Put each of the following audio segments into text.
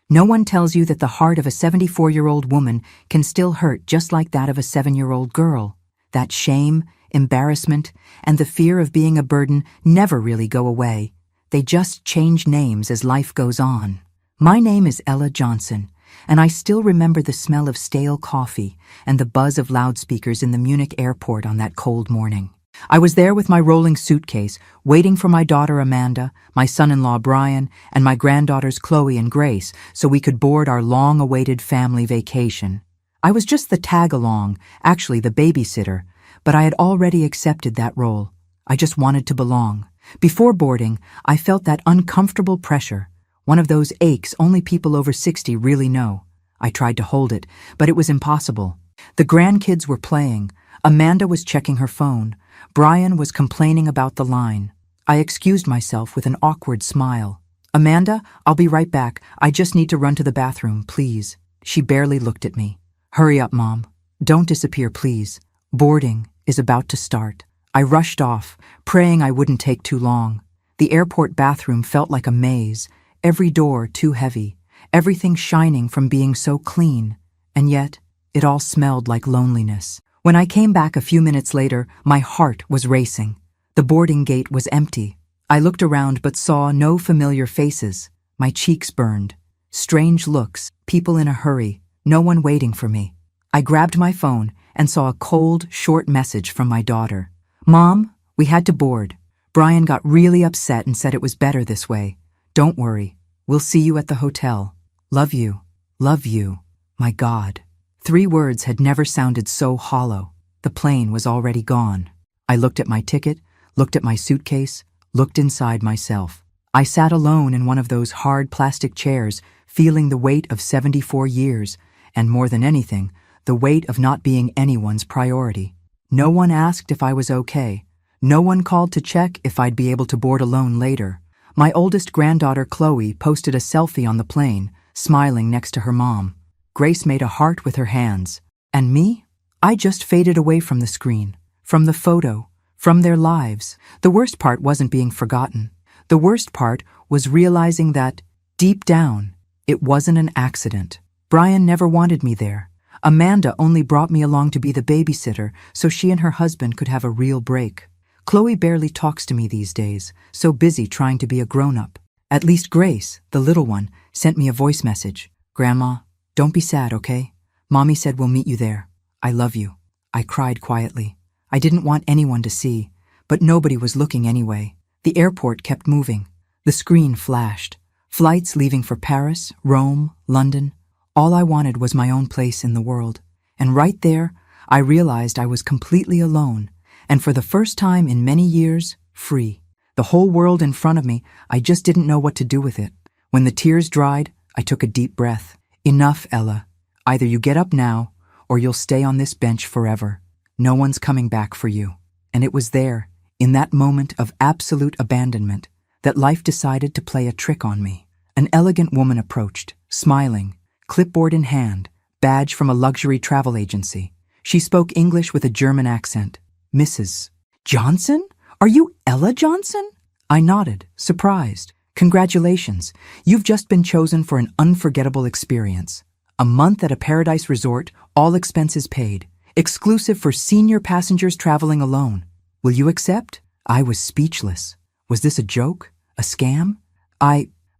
No one tells you that the heart of a 74-year-old woman can still hurt just like that of a 7-year-old girl. That shame, embarrassment, and the fear of being a burden never really go away. They just change names as life goes on. My name is Ella Johnson, and I still remember the smell of stale coffee and the buzz of loudspeakers in the Munich airport on that cold morning. I was there with my rolling suitcase, waiting for my daughter Amanda, my son-in-law Brian, and my granddaughters Chloe and Grace so we could board our long-awaited family vacation. I was just the tag-along, actually the babysitter, but I had already accepted that role. I just wanted to belong. Before boarding, I felt that uncomfortable pressure, one of those aches only people over 60 really know. I tried to hold it, but it was impossible. The grandkids were playing. Amanda was checking her phone. Brian was complaining about the line. I excused myself with an awkward smile. "Amanda, I'll be right back. I just need to run to the bathroom, please." She barely looked at me. "Hurry up, Mom. Don't disappear, please. Boarding is about to start." I rushed off, praying I wouldn't take too long. The airport bathroom felt like a maze, every door too heavy, everything shining from being so clean, and yet it all smelled like loneliness. When I came back a few minutes later, my heart was racing. The boarding gate was empty. I looked around but saw no familiar faces. My cheeks burned. Strange looks, people in a hurry, no one waiting for me. I grabbed my phone and saw a cold, short message from my daughter. "Mom, we had to board. Brian got really upset and said it was better this way. Don't worry. We'll see you at the hotel. Love you. Love you." My God. 3 words had never sounded so hollow. The plane was already gone. I looked at my ticket, looked at my suitcase, looked inside myself. I sat alone in one of those hard plastic chairs, feeling the weight of 74 years, and more than anything, the weight of not being anyone's priority. No one asked if I was okay. No one called to check if I'd be able to board alone later. My oldest granddaughter Chloe posted a selfie on the plane, smiling next to her mom. Grace made a heart with her hands. And me? I just faded away from the screen, from the photo, from their lives. The worst part wasn't being forgotten. The worst part was realizing that, deep down, it wasn't an accident. Brian never wanted me there. Amanda only brought me along to be the babysitter so she and her husband could have a real break. Chloe barely talks to me these days, so busy trying to be a grown-up. At least Grace, the little one, sent me a voice message. "Grandma, don't be sad, okay? Mommy said we'll meet you there. I love you." I cried quietly. I didn't want anyone to see, but nobody was looking anyway. The airport kept moving. The screen flashed. Flights leaving for Paris, Rome, London. All I wanted was my own place in the world. And right there, I realized I was completely alone, and for the first time in many years, free. The whole world in front of me, I just didn't know what to do with it. When the tears dried, I took a deep breath. "Enough, Ella. Either you get up now, or you'll stay on this bench forever. No one's coming back for you." And it was there, in that moment of absolute abandonment, that life decided to play a trick on me. An elegant woman approached, smiling, clipboard in hand, badge from a luxury travel agency. She spoke English with a German accent. "Mrs. Johnson? Are you Ella Johnson?" I nodded, surprised. "Congratulations. You've just been chosen for an unforgettable experience. A month at a paradise resort, all expenses paid. Exclusive for senior passengers traveling alone. Will you accept?" I was speechless. Was this a joke? A scam?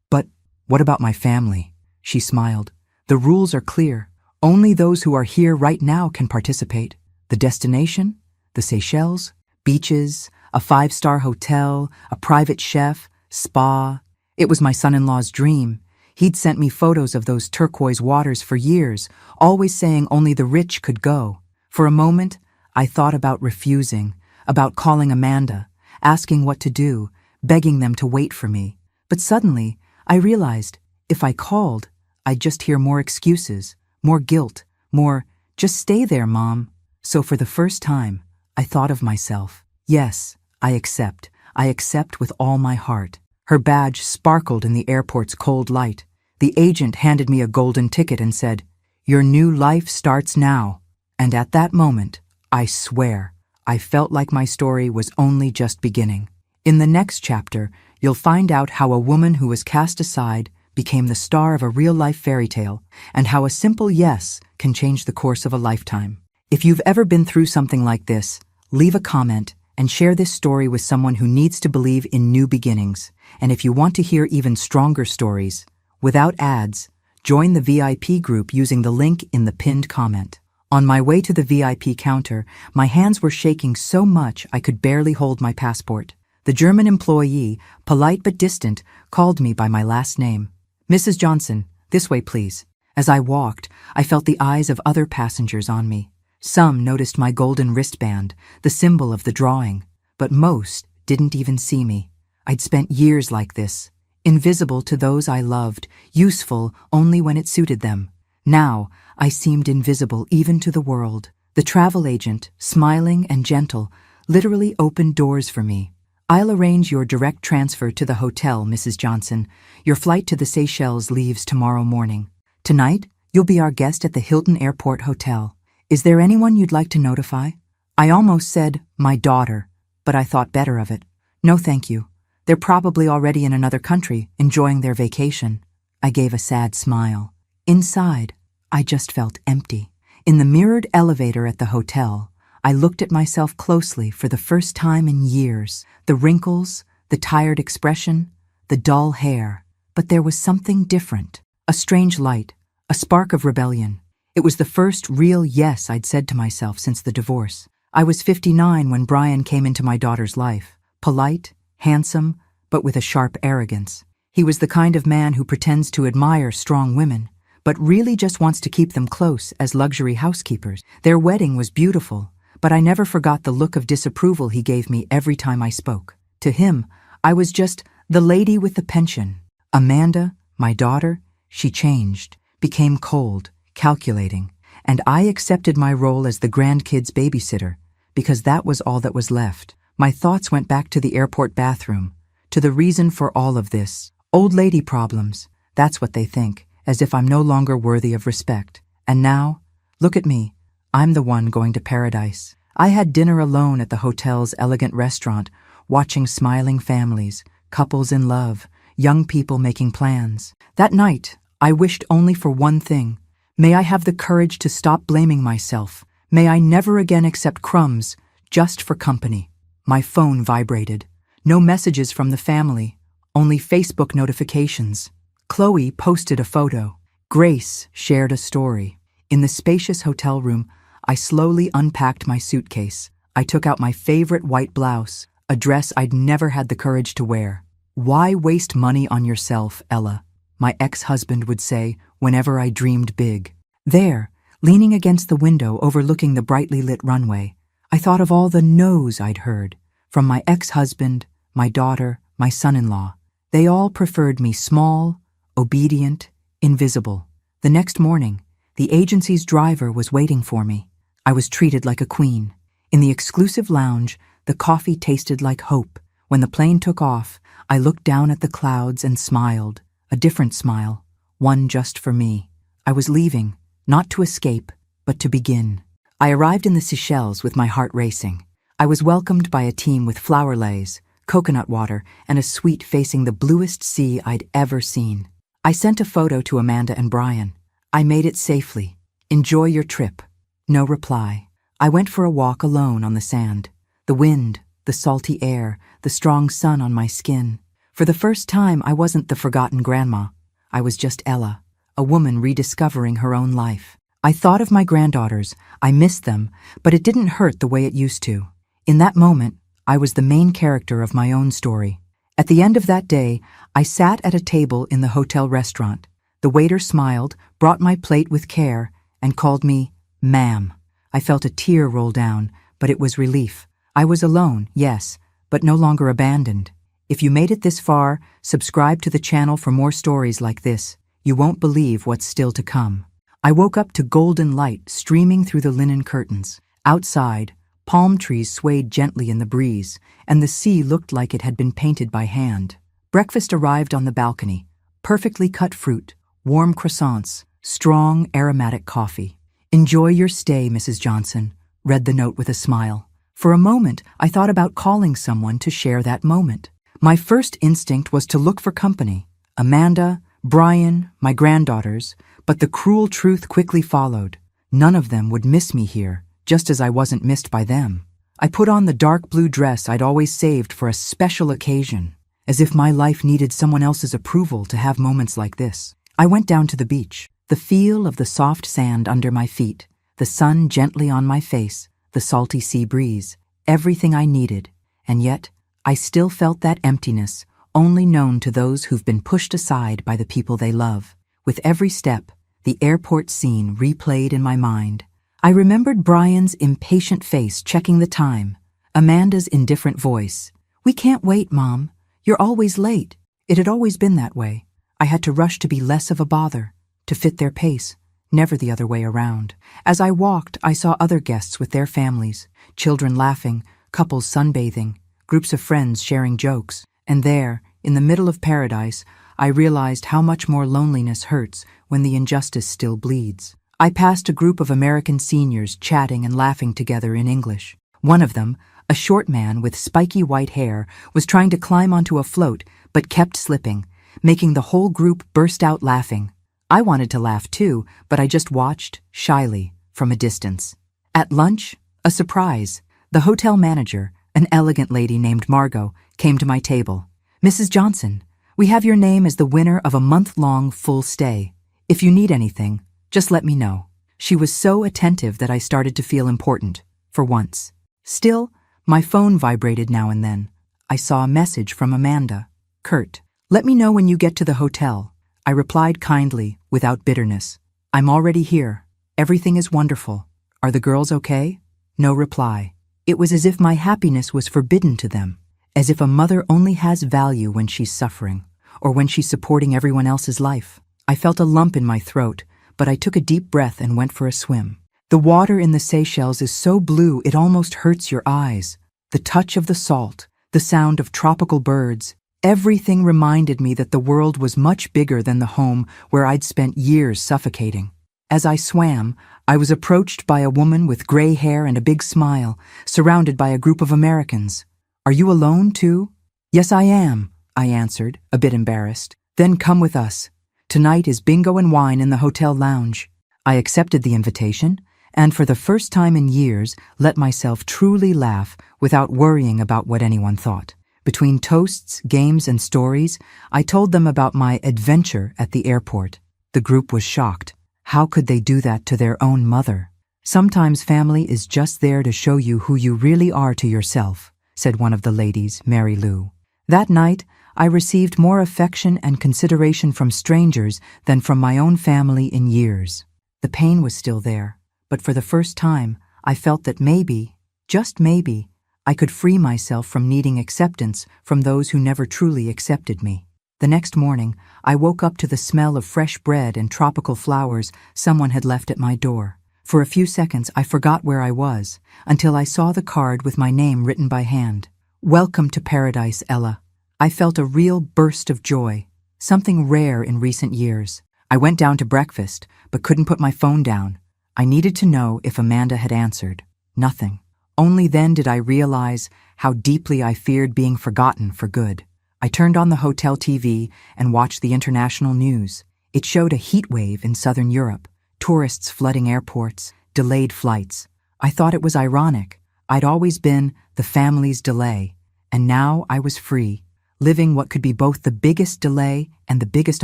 But what about my family? She smiled. "The rules are clear. Only those who are here right now can participate. The destination? The Seychelles? Beaches? A 5-star hotel? A private chef? Spa? It was my son-in-law's dream. He'd sent me photos of those turquoise waters for years, always saying only the rich could go. For a moment, I thought about refusing, about calling Amanda, asking what to do, begging them to wait for me. But suddenly, I realized, if I called, I'd just hear more excuses, more guilt, more, "Just stay there, Mom." So for the first time, I thought of myself. Yes, I accept with all my heart. Her badge sparkled in the airport's cold light. The agent handed me a golden ticket and said, "Your new life starts now." And at that moment, I swear, I felt like my story was only just beginning. In the next chapter, you'll find out how a woman who was cast aside became the star of a real-life fairy tale, and how a simple yes can change the course of a lifetime. If you've ever been through something like this, leave a comment and share this story with someone who needs to believe in new beginnings. And if you want to hear even stronger stories, without ads, join the VIP group using the link in the pinned comment. On my way to the VIP counter, my hands were shaking so much I could barely hold my passport. The German employee, polite but distant, called me by my last name. "Mrs. Johnson, this way please." As I walked, I felt the eyes of other passengers on me. Some noticed my golden wristband, the symbol of the drawing, but most didn't even see me. I'd spent years like this, invisible to those I loved, useful only when it suited them. Now, I seemed invisible even to the world. The travel agent, smiling and gentle, literally opened doors for me. "I'll arrange your direct transfer to the hotel, Mrs. Johnson. Your flight to the Seychelles leaves tomorrow morning. Tonight, you'll be our guest at the Hilton Airport Hotel. Is there anyone you'd like to notify?" I almost said, "my daughter," but I thought better of it. "No, thank you. They're probably already in another country, enjoying their vacation." I gave a sad smile. Inside, I just felt empty. In the mirrored elevator at the hotel, I looked at myself closely for the first time in years. The wrinkles, the tired expression, the dull hair. But there was something different. A strange light, a spark of rebellion. It was the first real yes I'd said to myself since the divorce. I was 59 when Brian came into my daughter's life. Polite, handsome, but with a sharp arrogance. He was the kind of man who pretends to admire strong women, but really just wants to keep them close as luxury housekeepers. Their wedding was beautiful, but I never forgot the look of disapproval he gave me every time I spoke. To him, I was just the lady with the pension. Amanda, my daughter, she changed, became cold, calculating, and I accepted my role as the grandkids' babysitter, because that was all that was left. My thoughts went back to the airport bathroom, to the reason for all of this. Old lady problems, that's what they think, as if I'm no longer worthy of respect. And now, look at me, I'm the one going to paradise. I had dinner alone at the hotel's elegant restaurant, watching smiling families, couples in love, young people making plans. That night, I wished only for one thing. May I have the courage to stop blaming myself. May I never again accept crumbs just for company. My phone vibrated. No messages from the family, only Facebook notifications. Chloe posted a photo. Grace shared a story. In the spacious hotel room, I slowly unpacked my suitcase. I took out my favorite white blouse, a dress I'd never had the courage to wear. "Why waste money on yourself, Ella?" my ex-husband would say whenever I dreamed big. There, leaning against the window overlooking the brightly lit runway, I thought of all the no's I'd heard, from my ex-husband, my daughter, my son-in-law. They all preferred me small, obedient, invisible. The next morning, the agency's driver was waiting for me. I was treated like a queen. In the exclusive lounge, the coffee tasted like hope. When the plane took off, I looked down at the clouds and smiled. A different smile, one just for me. I was leaving, not to escape, but to begin. I arrived in the Seychelles with my heart racing. I was welcomed by a team with flower leis, coconut water, and a suite facing the bluest sea I'd ever seen. I sent a photo to Amanda and Brian. "I made it safely. Enjoy your trip." No reply. I went for a walk alone on the sand. The wind, the salty air, the strong sun on my skin. For the first time, I wasn't the forgotten grandma. I was just Ella, a woman rediscovering her own life. I thought of my granddaughters. I missed them, but it didn't hurt the way it used to. In that moment, I was the main character of my own story. At the end of that day, I sat at a table in the hotel restaurant. The waiter smiled, brought my plate with care, and called me ma'am. I felt a tear roll down, but it was relief. I was alone, yes, but no longer abandoned. If you made it this far, subscribe to the channel for more stories like this. You won't believe what's still to come. I woke up to golden light streaming through the linen curtains. Outside, palm trees swayed gently in the breeze, and the sea looked like it had been painted by hand. Breakfast arrived on the balcony. Perfectly cut fruit, warm croissants, strong, aromatic coffee. "Enjoy your stay, Mrs. Johnson," read the note with a smile. For a moment, I thought about calling someone to share that moment. My first instinct was to look for company. Amanda, Brian, my granddaughters, but the cruel truth quickly followed. None of them would miss me here, just as I wasn't missed by them. I put on the dark blue dress I'd always saved for a special occasion, as if my life needed someone else's approval to have moments like this. I went down to the beach. The feel of the soft sand under my feet, the sun gently on my face, the salty sea breeze, everything I needed, and yet I still felt that emptiness, only known to those who've been pushed aside by the people they love. With every step, the airport scene replayed in my mind. I remembered Brian's impatient face checking the time, Amanda's indifferent voice. "We can't wait, Mom. You're always late." It had always been that way. I had to rush to be less of a bother, to fit their pace, never the other way around. As I walked, I saw other guests with their families, children laughing, couples sunbathing, groups of friends sharing jokes. And there, in the middle of paradise, I realized how much more loneliness hurts when the injustice still bleeds. I passed a group of American seniors chatting and laughing together in English. One of them, a short man with spiky white hair, was trying to climb onto a float but kept slipping, making the whole group burst out laughing. I wanted to laugh too, but I just watched, shyly, from a distance. At lunch, a surprise. The hotel manager, an elegant lady named Margot, came to my table. "Mrs. Johnson, we have your name as the winner of a month-long full stay. If you need anything, just let me know." She was so attentive that I started to feel important, for once. Still, my phone vibrated now and then. I saw a message from Amanda. "Kurt, let me know when you get to the hotel." I replied kindly, without bitterness. "I'm already here. Everything is wonderful. Are the girls okay?" No reply. It was as if my happiness was forbidden to them, as if a mother only has value when she's suffering, or when she's supporting everyone else's life. I felt a lump in my throat, but I took a deep breath and went for a swim. The water in the Seychelles is so blue it almost hurts your eyes. The touch of the salt, the sound of tropical birds, everything reminded me that the world was much bigger than the home where I'd spent years suffocating. As I swam, I was approached by a woman with gray hair and a big smile, surrounded by a group of Americans. "Are you alone, too?" "Yes, I am," I answered, a bit embarrassed. "Then come with us. Tonight is bingo and wine in the hotel lounge." I accepted the invitation, and for the first time in years, let myself truly laugh without worrying about what anyone thought. Between toasts, games, and stories, I told them about my adventure at the airport. The group was shocked. How could they do that to their own mother? "Sometimes family is just there to show you who you really are to yourself," said one of the ladies, Mary Lou. That night, I received more affection and consideration from strangers than from my own family in years. The pain was still there, but for the first time, I felt that maybe, just maybe, I could free myself from needing acceptance from those who never truly accepted me. The next morning, I woke up to the smell of fresh bread and tropical flowers someone had left at my door. For a few seconds, I forgot where I was, until I saw the card with my name written by hand. "Welcome to paradise, Ella." I felt a real burst of joy, something rare in recent years. I went down to breakfast, but couldn't put my phone down. I needed to know if Amanda had answered. Nothing. Only then did I realize how deeply I feared being forgotten for good. I turned on the hotel TV and watched the international news. It showed a heat wave in southern Europe, tourists flooding airports, delayed flights. I thought it was ironic. I'd always been the family's delay, and now I was free, living what could be both the biggest delay and the biggest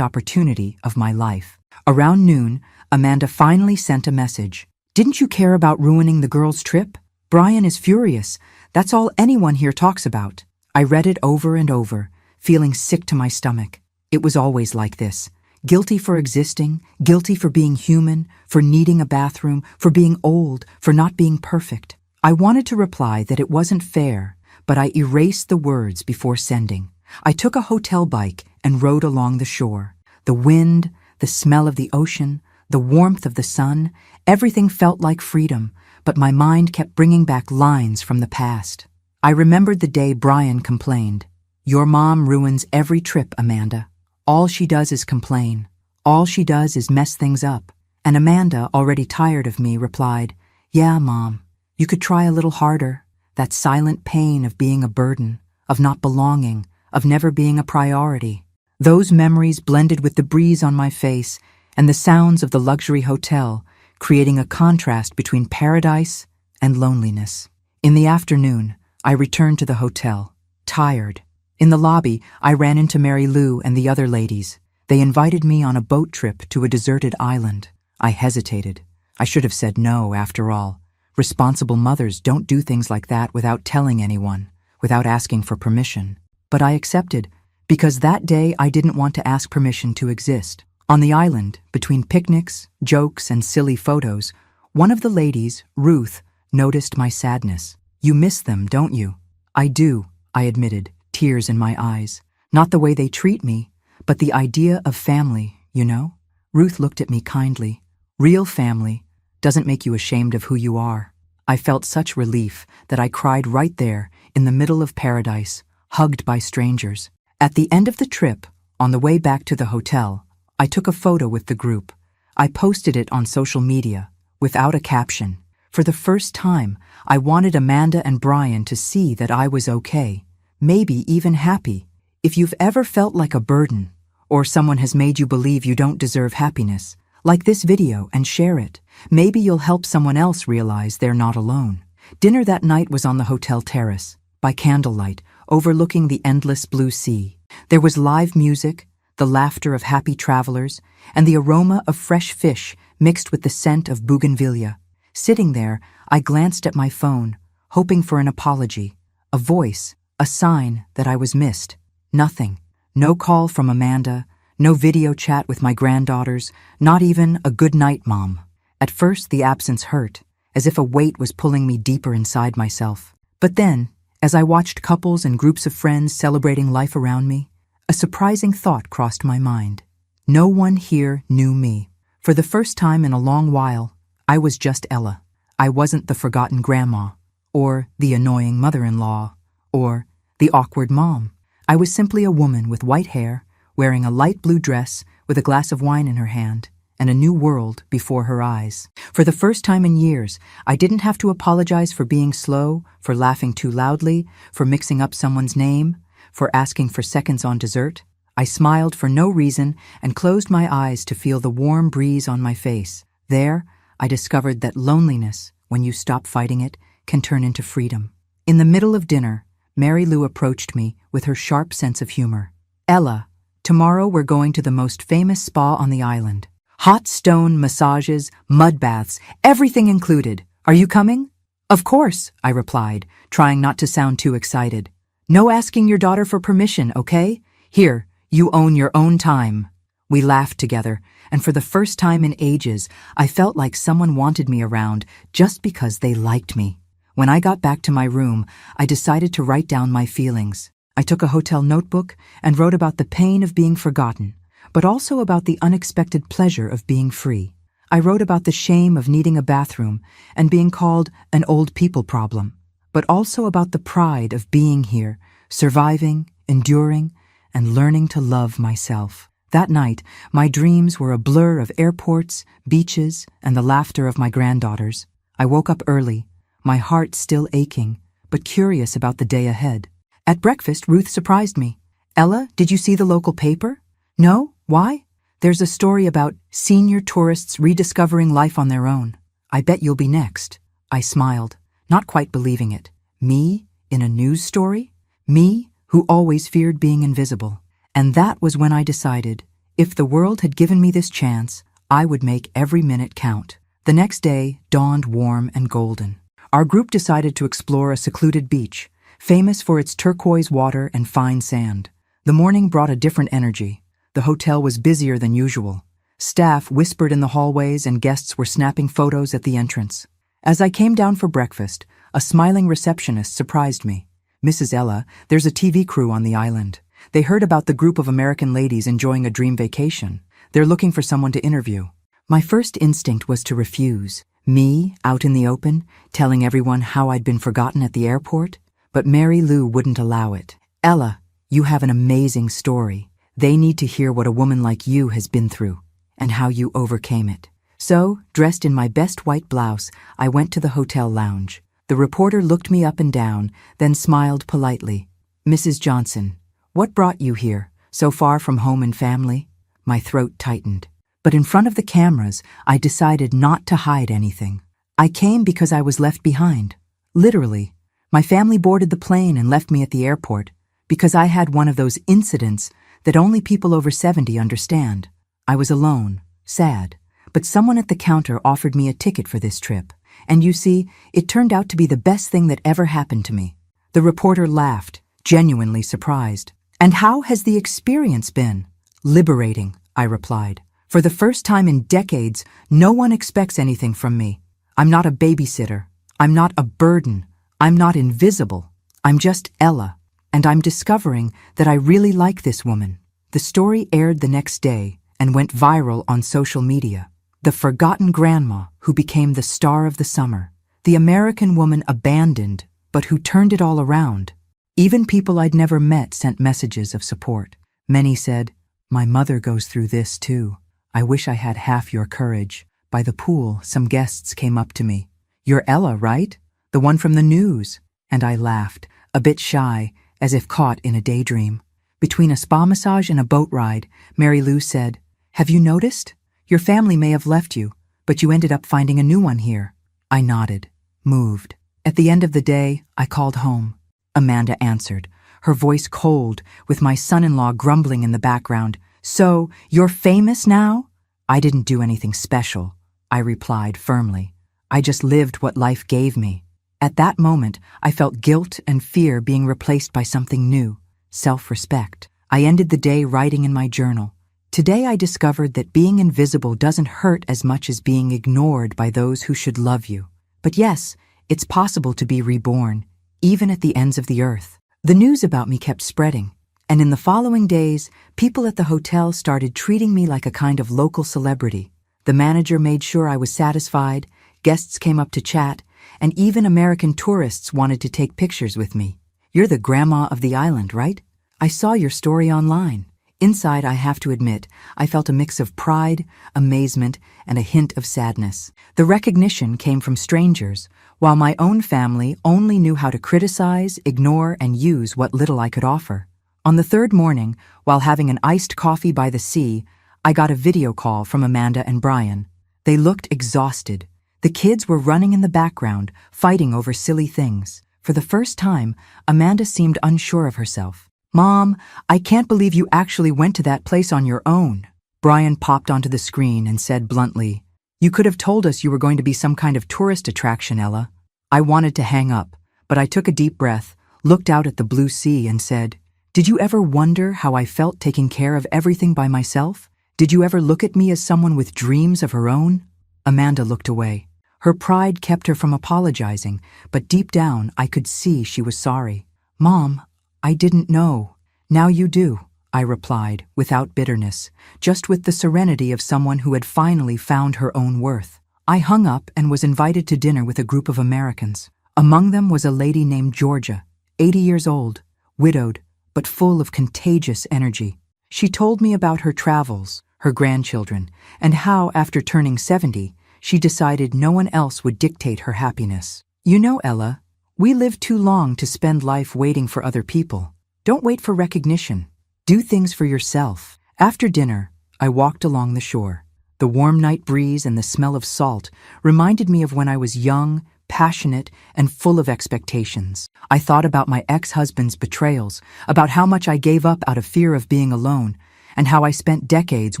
opportunity of my life. Around noon, Amanda finally sent a message. "Didn't you care about ruining the girls' trip? Brian is furious. That's all anyone here talks about." I read it over and over, feeling sick to my stomach. It was always like this. Guilty for existing, guilty for being human, for needing a bathroom, for being old, for not being perfect. I wanted to reply that it wasn't fair, but I erased the words before sending. I took a hotel bike and rode along the shore. The wind, the smell of the ocean, the warmth of the sun, everything felt like freedom, but my mind kept bringing back lines from the past. I remembered the day Brian complained. "Your mom ruins every trip, Amanda. All she does is complain. All she does is mess things up." And Amanda, already tired of me, replied, "Yeah, Mom, you could try a little harder. That silent pain of being a burden, of not belonging, of never being a priority." Those memories blended with the breeze on my face and the sounds of the luxury hotel, creating a contrast between paradise and loneliness. In the afternoon, I returned to the hotel, tired. In the lobby, I ran into Mary Lou and the other ladies. They invited me on a boat trip to a deserted island. I hesitated. I should have said no, after all. Responsible mothers don't do things like that without telling anyone, without asking for permission. But I accepted, because that day I didn't want to ask permission to exist. On the island, between picnics, jokes, and silly photos, one of the ladies, Ruth, noticed my sadness. "You miss them, don't you?" "I do," I admitted, tears in my eyes. "Not the way they treat me, but the idea of family, you know?" Ruth looked at me kindly. "Real family doesn't make you ashamed of who you are." I felt such relief that I cried right there, in the middle of paradise, hugged by strangers. At the end of the trip, on the way back to the hotel, I took a photo with the group. I posted it on social media, without a caption. For the first time, I wanted Amanda and Brian to see that I was okay, maybe even happy. If you've ever felt like a burden, or someone has made you believe you don't deserve happiness, like this video and share it. Maybe you'll help someone else realize they're not alone. Dinner that night was on the hotel terrace, by candlelight, overlooking the endless blue sea. There was live music, the laughter of happy travelers, and the aroma of fresh fish mixed with the scent of bougainvillea. Sitting there, I glanced at my phone, hoping for an apology, a voice, a sign that I was missed. Nothing. No call from Amanda, no video chat with my granddaughters, not even a good night, Mom. At first, the absence hurt, as if a weight was pulling me deeper inside myself. But then, as I watched couples and groups of friends celebrating life around me, a surprising thought crossed my mind. No one here knew me. For the first time in a long while, I was just Ella. I wasn't the forgotten grandma, or the annoying mother-in-law, or the awkward mom. I was simply a woman with white hair, wearing a light blue dress with a glass of wine in her hand, and a new world before her eyes. For the first time in years, I didn't have to apologize for being slow, for laughing too loudly, for mixing up someone's name, for asking for seconds on dessert. I smiled for no reason and closed my eyes to feel the warm breeze on my face. There, I discovered that loneliness, when you stop fighting it, can turn into freedom. In the middle of dinner, Mary Lou approached me with her sharp sense of humor. "Ella, tomorrow we're going to the most famous spa on the island. Hot stone massages, mud baths, everything included. Are you coming?" "Of course," I replied, trying not to sound too excited. "No asking your daughter for permission, okay? Here, you own your own time." We laughed together, and for the first time in ages, I felt like someone wanted me around just because they liked me. When I got back to my room, I decided to write down my feelings. I took a hotel notebook and wrote about the pain of being forgotten, but also about the unexpected pleasure of being free. I wrote about the shame of needing a bathroom and being called an old people problem, but also about the pride of being here, surviving, enduring, and learning to love myself. That night, my dreams were a blur of airports, beaches, and the laughter of my granddaughters. I woke up early, my heart still aching, but curious about the day ahead. At breakfast, Ruth surprised me. "Ella, did you see the local paper?" "No, why?" "There's a story about senior tourists rediscovering life on their own. I bet you'll be next." I smiled, not quite believing it. Me, in a news story? Me, who always feared being invisible. And that was when I decided, if the world had given me this chance, I would make every minute count. The next day dawned warm and golden. Our group decided to explore a secluded beach, famous for its turquoise water and fine sand. The morning brought a different energy. The hotel was busier than usual. Staff whispered in the hallways and guests were snapping photos at the entrance. As I came down for breakfast, a smiling receptionist surprised me. "Mrs. Ella, there's a TV crew on the island. They heard about the group of American ladies enjoying a dream vacation. They're looking for someone to interview." My first instinct was to refuse. Me, out in the open, telling everyone how I'd been forgotten at the airport? But Mary Lou wouldn't allow it. "Ella, you have an amazing story. They need to hear what a woman like you has been through, and how you overcame it." So, dressed in my best white blouse, I went to the hotel lounge. The reporter looked me up and down, then smiled politely. "Mrs. Johnson, what brought you here? so far from home and family. My throat tightened. But in front of the cameras, I decided not to hide anything. I came because I was left behind. Literally. My family boarded the plane and left me at the airport because I had one of those incidents that only people over 70 understand. I was alone, sad, but someone at the counter offered me a ticket for this trip. And you see, it turned out to be the best thing that ever happened to me. The reporter laughed, genuinely surprised. And how has the experience been? Liberating, I replied. For the first time in decades, no one expects anything from me. I'm not a babysitter. I'm not a burden. I'm not invisible. I'm just Ella. And I'm discovering that I really like this woman. The story aired the next day and went viral on social media. The forgotten grandma who became the star of the summer. The American woman abandoned, but who turned it all around. Even people I'd never met sent messages of support. Many said, "My mother goes through this too. I wish I had half your courage." By the pool, some guests came up to me. "You're Ella, right? The one from the news." And I laughed, a bit shy, as if caught in a daydream. Between a spa massage and a boat ride, Mary Lou said, "Have you noticed? Your family may have left you, but you ended up finding a new one here." I nodded, moved. At the end of the day, I called home. Amanda answered, her voice cold, with my son-in-law grumbling in the background. "So, you're famous now?" "I didn't do anything special," I replied firmly. "I just lived what life gave me." At that moment, I felt guilt and fear being replaced by something new, self-respect. I ended the day writing in my journal. Today I discovered that being invisible doesn't hurt as much as being ignored by those who should love you. But yes, it's possible to be reborn, even at the ends of the earth. The news about me kept spreading, and in the following days, people at the hotel started treating me like a kind of local celebrity. The manager made sure I was satisfied, guests came up to chat, and even American tourists wanted to take pictures with me. "You're the grandma of the island, right? I saw your story online." Inside, I have to admit, I felt a mix of pride, amazement, and a hint of sadness. The recognition came from strangers, while my own family only knew how to criticize, ignore, and use what little I could offer. On the third morning, while having an iced coffee by the sea, I got a video call from Amanda and Brian. They looked exhausted. The kids were running in the background, fighting over silly things. For the first time, Amanda seemed unsure of herself. "Mom, I can't believe you actually went to that place on your own." Brian popped onto the screen and said bluntly, "You could have told us you were going to be some kind of tourist attraction, Ella." I wanted to hang up, but I took a deep breath, looked out at the blue sea and said, "Did you ever wonder how I felt taking care of everything by myself? Did you ever look at me as someone with dreams of her own?" Amanda looked away. Her pride kept her from apologizing, but deep down I could see she was sorry. "Mom, I didn't know." "Now you do," I replied, without bitterness, just with the serenity of someone who had finally found her own worth. I hung up and was invited to dinner with a group of Americans. Among them was a lady named Georgia, 80 years old, widowed, but full of contagious energy. She told me about her travels, her grandchildren, and how, after turning 70, she decided no one else would dictate her happiness. "You know, Ella, we live too long to spend life waiting for other people. Don't wait for recognition. Do things for yourself." After dinner, I walked along the shore. The warm night breeze and the smell of salt reminded me of when I was young, passionate, and full of expectations. I thought about my ex-husband's betrayals, about how much I gave up out of fear of being alone, and how I spent decades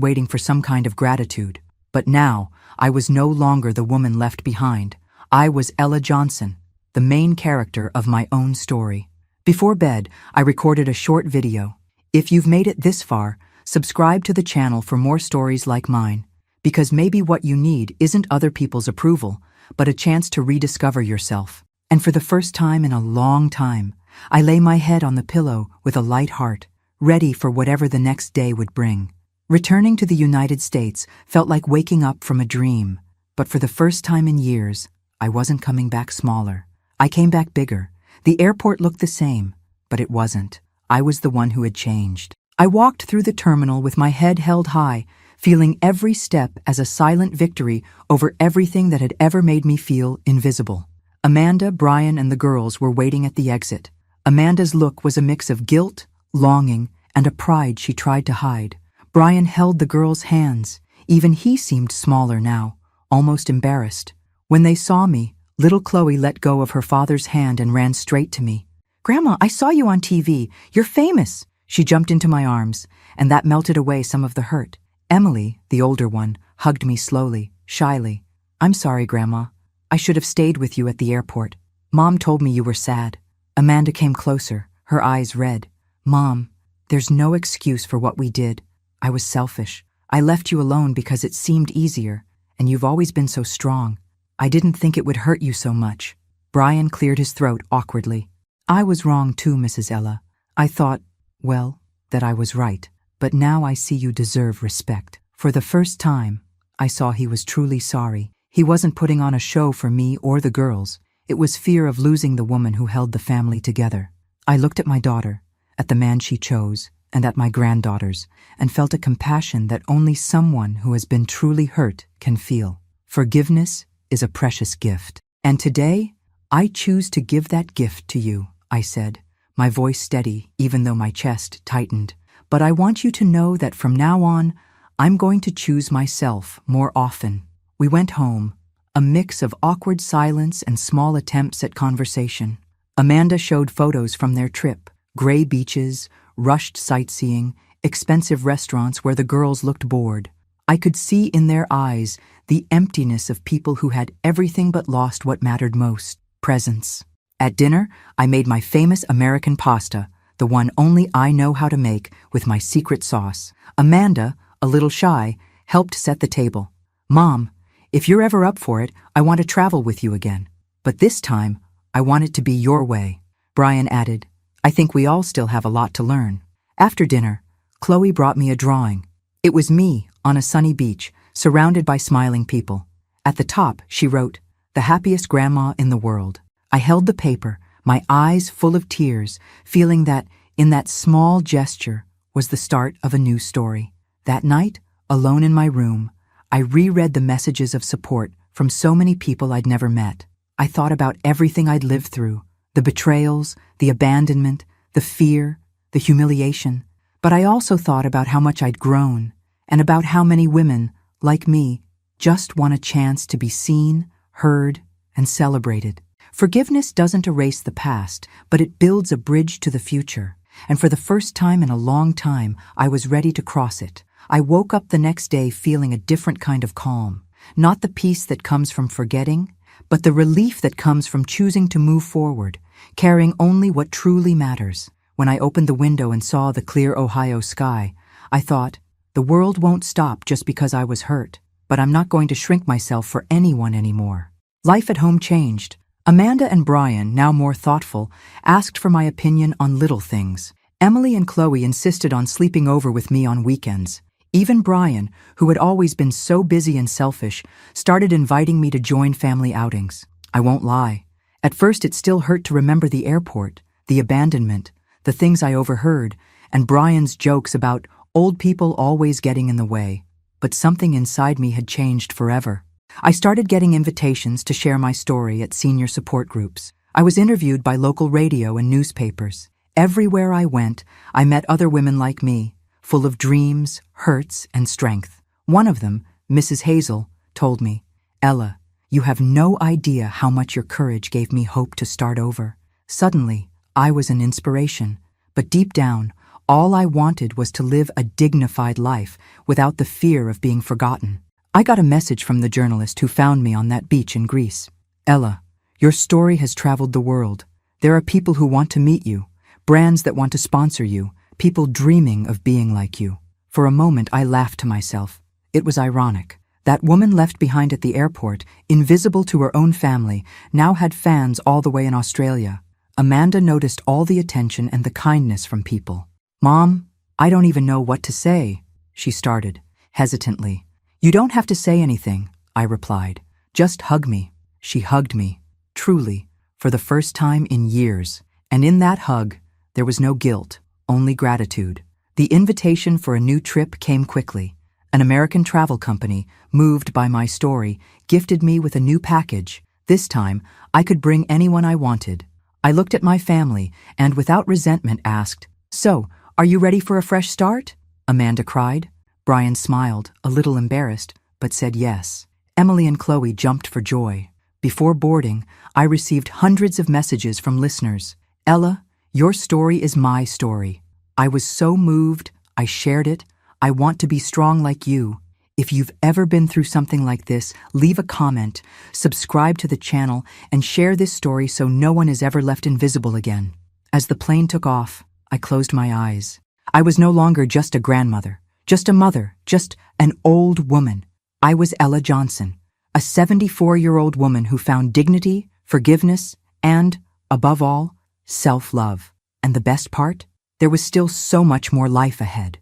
waiting for some kind of gratitude. But now, I was no longer the woman left behind. I was Ella Johnson, the main character of my own story. Before bed, I recorded a short video. If you've made it this far, subscribe to the channel for more stories like mine, because maybe what you need isn't other people's approval, but a chance to rediscover yourself. And for the first time in a long time, I lay my head on the pillow with a light heart, ready for whatever the next day would bring. Returning to the United States felt like waking up from a dream, but for the first time in years, I wasn't coming back smaller. I came back bigger. The airport looked the same, but it wasn't. I was the one who had changed. I walked through the terminal with my head held high, feeling every step as a silent victory over everything that had ever made me feel invisible. Amanda, Brian, and the girls were waiting at the exit. Amanda's look was a mix of guilt, longing, and a pride she tried to hide. Brian held the girl's hands. Even he seemed smaller now, almost embarrassed. When they saw me, little Chloe let go of her father's hand and ran straight to me. "Grandma, I saw you on TV. You're famous." She jumped into my arms, and that melted away some of the hurt. Emily, the older one, hugged me slowly, shyly. "I'm sorry, Grandma. I should have stayed with you at the airport. Mom told me you were sad." Amanda came closer, her eyes red. "Mom, there's no excuse for what we did. I was selfish. I left you alone because it seemed easier, and you've always been so strong. I didn't think it would hurt you so much." Brian cleared his throat awkwardly. "I was wrong too, Mrs. Ella. I thought, well, that I was right. But now I see you deserve respect." For the first time, I saw he was truly sorry. He wasn't putting on a show for me or the girls. It was fear of losing the woman who held the family together. I looked at my daughter, at the man she chose, and at my granddaughters, and felt a compassion that only someone who has been truly hurt can feel. Forgiveness is a precious gift. "And today, I choose to give that gift to you," I said, my voice steady even though my chest tightened. "But I want you to know that from now on, I'm going to choose myself more often." We went home, a mix of awkward silence and small attempts at conversation. Amanda showed photos from their trip, gray beaches, rushed sightseeing, expensive restaurants where the girls looked bored. I could see in their eyes the emptiness of people who had everything but lost what mattered most: presence. At dinner, I made my famous American pasta, the one only I know how to make, with my secret sauce. Amanda, a little shy, helped set the table. "Mom, if you're ever up for it, I want to travel with you again. But this time, I want it to be your way." Brian added, "I think we all still have a lot to learn." After dinner, Chloe brought me a drawing. It was me on a sunny beach, surrounded by smiling people. At the top, she wrote, "The happiest grandma in the world." I held the paper, my eyes full of tears, feeling that, in that small gesture, was the start of a new story. That night, alone in my room, I reread the messages of support from so many people I'd never met. I thought about everything I'd lived through, the betrayals, the abandonment, the fear, the humiliation. But I also thought about how much I'd grown, and about how many women, like me, just want a chance to be seen, heard, and celebrated. Forgiveness doesn't erase the past, but it builds a bridge to the future. And for the first time in a long time, I was ready to cross it. I woke up the next day feeling a different kind of calm. Not the peace that comes from forgetting, but the relief that comes from choosing to move forward, carrying only what truly matters. When I opened the window and saw the clear Ohio sky, I thought, the world won't stop just because I was hurt, but I'm not going to shrink myself for anyone anymore. Life at home changed. Amanda and Brian, now more thoughtful, asked for my opinion on little things. Emily and Chloe insisted on sleeping over with me on weekends. Even Brian, who had always been so busy and selfish, started inviting me to join family outings. I won't lie. At first it still hurt to remember the airport, the abandonment, the things I overheard, and Brian's jokes about old people always getting in the way. But something inside me had changed forever. I started getting invitations to share my story at senior support groups. I was interviewed by local radio and newspapers. Everywhere I went, I met other women like me, full of dreams, hurts, and strength. One of them, Mrs. Hazel, told me, "Ella, you have no idea how much your courage gave me hope to start over." Suddenly, I was an inspiration, but deep down, all I wanted was to live a dignified life without the fear of being forgotten. I got a message from the journalist who found me on that beach in Greece. "Ella, your story has traveled the world. There are people who want to meet you, brands that want to sponsor you, people dreaming of being like you." For a moment, I laughed to myself. It was ironic. That woman left behind at the airport, invisible to her own family, now had fans all the way in Australia. Amanda noticed all the attention and the kindness from people. "Mom, I don't even know what to say," she started, hesitantly. "You don't have to say anything," I replied. "Just hug me." She hugged me, truly, for the first time in years. And in that hug, there was no guilt, only gratitude. The invitation for a new trip came quickly. An American travel company, moved by my story, gifted me with a new package. This time, I could bring anyone I wanted. I looked at my family and, without resentment, asked, "So, Are you ready for a fresh start? Amanda cried. Brian smiled, a little embarrassed, but said yes. Emily and Chloe jumped for joy. Before boarding, I received hundreds of messages from listeners. Ella, your story is my story. I was so moved, I shared it. I want to be strong like you. If you've ever been through something like this, leave a comment, subscribe to the channel, and share this story so no one is ever left invisible again. As the plane took off, I closed my eyes. I was no longer just a grandmother, just a mother, just an old woman. I was Ella Johnson, a 74-year-old woman who found dignity, forgiveness, and, above all, self-love. And the best part? There was still so much more life ahead.